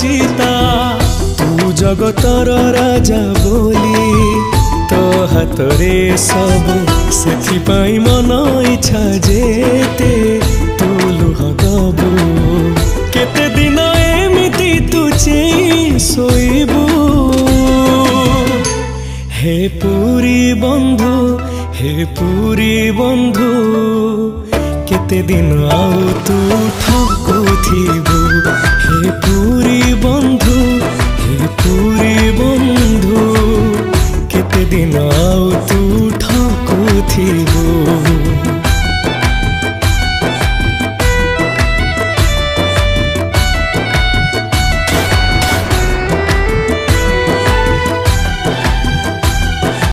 जीता तू जगतर राजा बोली तो हाथ रे सब से मन इच्छा जेते तू लुह दबू केते दिन एमिति तू चेई सोइबू हे पूरी बंधु केते दिन आउ तू ठकुथिबू हे पूरी बंधु केते दिन आउ तू ठकुथिबू।